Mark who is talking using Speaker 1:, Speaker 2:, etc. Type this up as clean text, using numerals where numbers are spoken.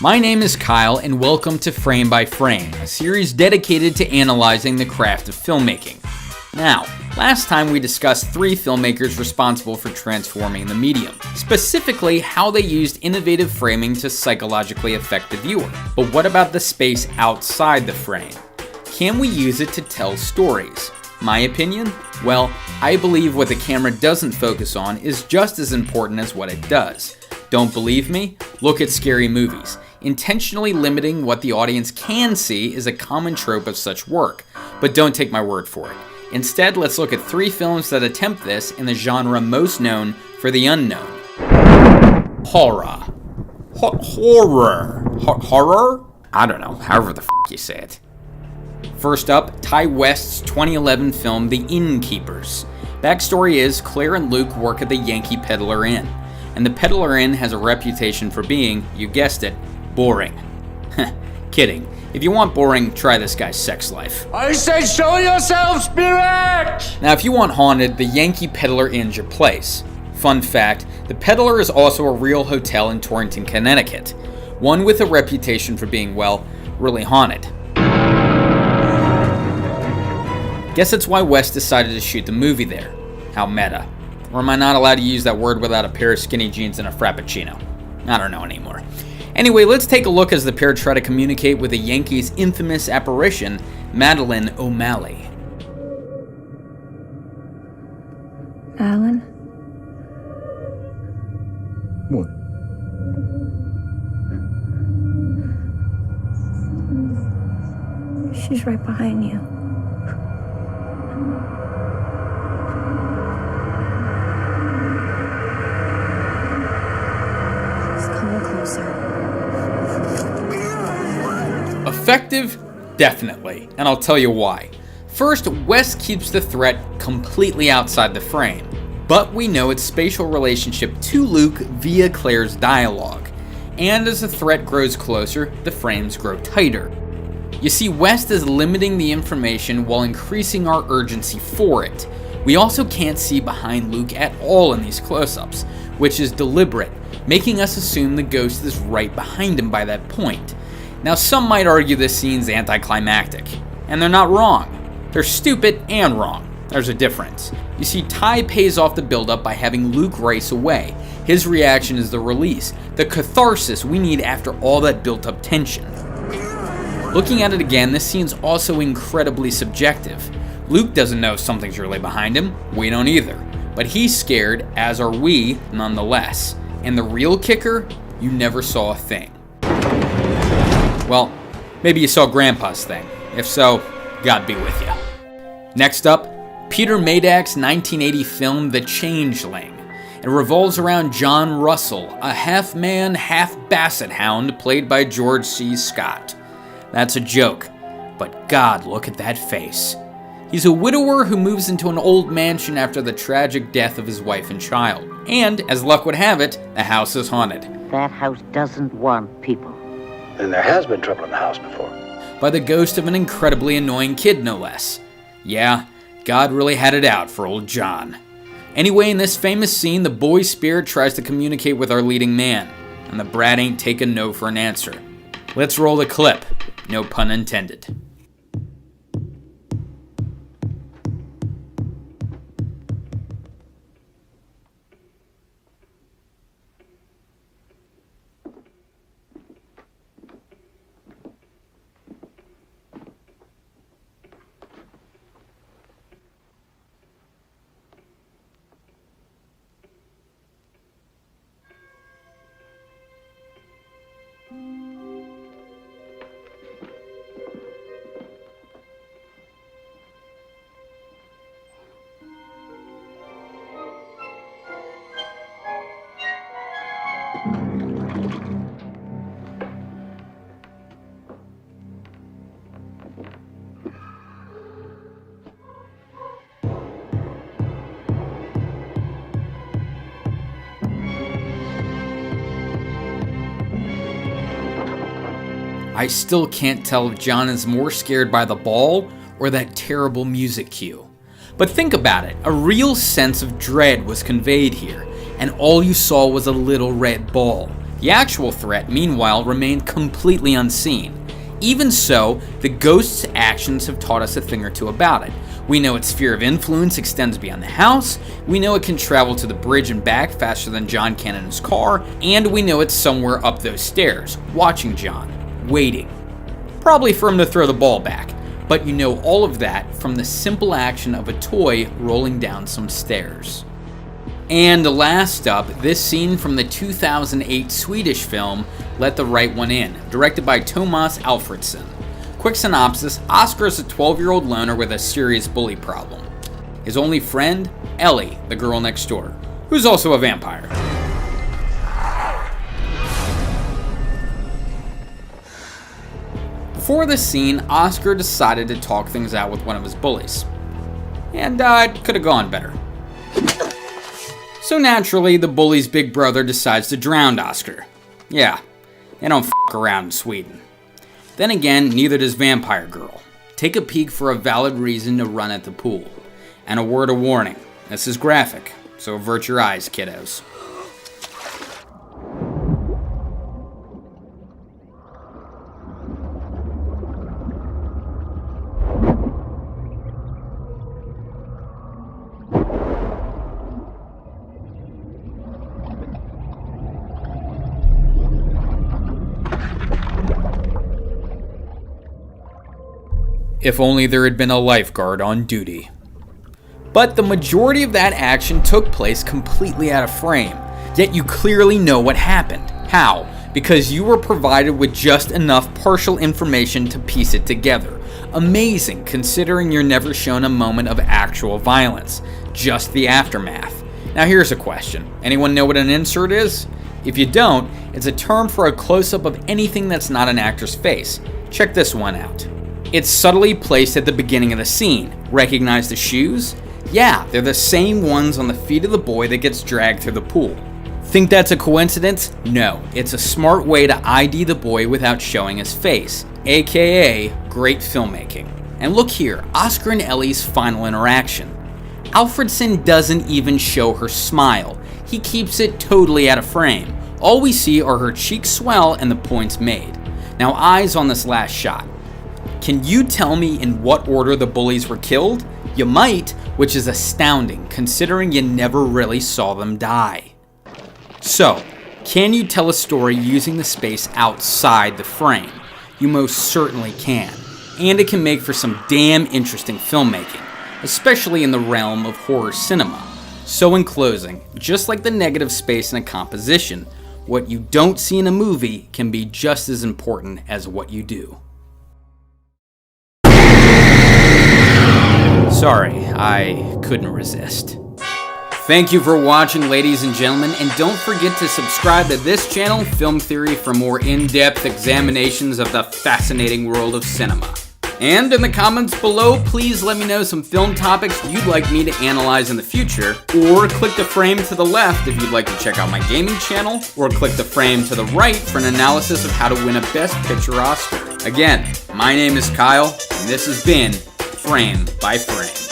Speaker 1: My name is Kyle, and welcome to Frame by Frame, a series dedicated to analyzing the craft of filmmaking. Now, last time we discussed 3 filmmakers responsible for transforming the medium, specifically how they used innovative framing to psychologically affect the viewer. But what about the space outside the frame? Can we use it to tell stories? My opinion? Well, I believe what the camera doesn't focus on is just as important as what it does. Don't believe me? Look at scary movies. Intentionally limiting what the audience can see is a common trope of such work, but don't take my word for it. Instead, let's look at 3 films that attempt this in the genre most known for the unknown. Horror. Horror? I don't know, however the you say it. First up, Ty West's 2011 film The Innkeepers. Backstory is Claire and Luke work at the Yankee Peddler Inn, and the Peddler Inn has a reputation for being, you guessed it, boring. Kidding. If you want boring, try this guy's sex life.
Speaker 2: I said show yourself, spirit!
Speaker 1: Now if you want haunted, the Yankee Peddler Inn's your place. Fun fact, the Peddler is also a real hotel in Torrington, Connecticut. One with a reputation for being, well, really haunted. Guess that's why West decided to shoot the movie there. How meta. Or am I not allowed to use that word without a pair of skinny jeans and a frappuccino? I don't know anymore. Anyway, let's take a look as the pair try to communicate with the Yankees' infamous apparition, Madeline O'Malley.
Speaker 3: Alan?
Speaker 2: What?
Speaker 3: She's right behind you. She's coming closer.
Speaker 1: Effective? Definitely, and I'll tell you why. First, West keeps the threat completely outside the frame, but we know its spatial relationship to Luke via Claire's dialogue. And as the threat grows closer, the frames grow tighter. You see, West is limiting the information while increasing our urgency for it. We also can't see behind Luke at all in these close-ups, which is deliberate, making us assume the ghost is right behind him by that point. Now, some might argue this scene's anticlimactic, and they're not wrong. They're stupid and wrong. There's a difference. You see, Ty pays off the buildup by having Luke race away. His reaction is the release, the catharsis we need after all that built-up tension. Looking at it again, this scene's also incredibly subjective. Luke doesn't know something's really behind him. We don't either. But he's scared, as are we, nonetheless. And the real kicker? You never saw a thing. Well, maybe you saw Grandpa's thing. If so, God be with you. Next up, Peter Madak's 1980 film The Changeling. It revolves around John Russell, a half-man, half-basset hound played by George C. Scott. That's a joke, but God, look at that face. He's a widower who moves into an old mansion after the tragic death of his wife and child. And, as luck would have it, the house is haunted.
Speaker 4: That house doesn't want people.
Speaker 5: And there has been trouble in the house before.
Speaker 1: By the ghost of an incredibly annoying kid, no less. Yeah, God really had it out for old John. Anyway, in this famous scene, the boy's spirit tries to communicate with our leading man, and the brat ain't taking no for an answer. Let's roll the clip. No pun intended. I still can't tell if John is more scared by the ball or that terrible music cue. But think about it, a real sense of dread was conveyed here, and all you saw was a little red ball. The actual threat, meanwhile, remained completely unseen. Even so, the ghost's actions have taught us a thing or two about it. We know its sphere of influence extends beyond the house, we know it can travel to the bridge and back faster than John can in his car, and we know it's somewhere up those stairs, watching John, waiting. Probably for him to throw the ball back, but you know all of that from the simple action of a toy rolling down some stairs. And last up, this scene from the 2008 Swedish film Let the Right One In, directed by Thomas Alfredson. Quick synopsis: Oscar is a 12-year-old loner with a serious bully problem. His only friend, Ellie, the girl next door, who's also a vampire. Before this scene, Oscar decided to talk things out with one of his bullies. And it could have gone better. So naturally, the bully's big brother decides to drown Oscar. Yeah, they don't f*** around in Sweden. Then again, neither does Vampire Girl. Take a peek for a valid reason to run at the pool. And a word of warning, this is graphic, so avert your eyes, kiddos. If only there had been a lifeguard on duty. But the majority of that action took place completely out of frame, yet you clearly know what happened. How? Because you were provided with just enough partial information to piece it together. Amazing, considering you're never shown a moment of actual violence, just the aftermath. Now here's a question. Anyone know what an insert is? If you don't, it's a term for a close-up of anything that's not an actor's face. Check this one out. It's subtly placed at the beginning of the scene. Recognize the shoes? Yeah, they're the same ones on the feet of the boy that gets dragged through the pool. Think that's a coincidence? No, it's a smart way to ID the boy without showing his face, aka great filmmaking. And look here, Oscar and Ellie's final interaction. Alfredson doesn't even show her smile. He keeps it totally out of frame. All we see are her cheeks swell and the points made. Now eyes on this last shot. Can you tell me in what order the bullies were killed? You might, which is astounding considering you never really saw them die. So, can you tell a story using the space outside the frame? You most certainly can, and it can make for some damn interesting filmmaking, especially in the realm of horror cinema. So in closing, just like the negative space in a composition, what you don't see in a movie can be just as important as what you do. Sorry, I couldn't resist. Thank you for watching, ladies and gentlemen, and don't forget to subscribe to this channel, Film Theory, for more in-depth examinations of the fascinating world of cinema. And in the comments below, please let me know some film topics you'd like me to analyze in the future, or click the frame to the left if you'd like to check out my gaming channel, or click the frame to the right for an analysis of how to win a Best Picture Oscar. Again, my name is Kyle, and this has been Frame by Frame.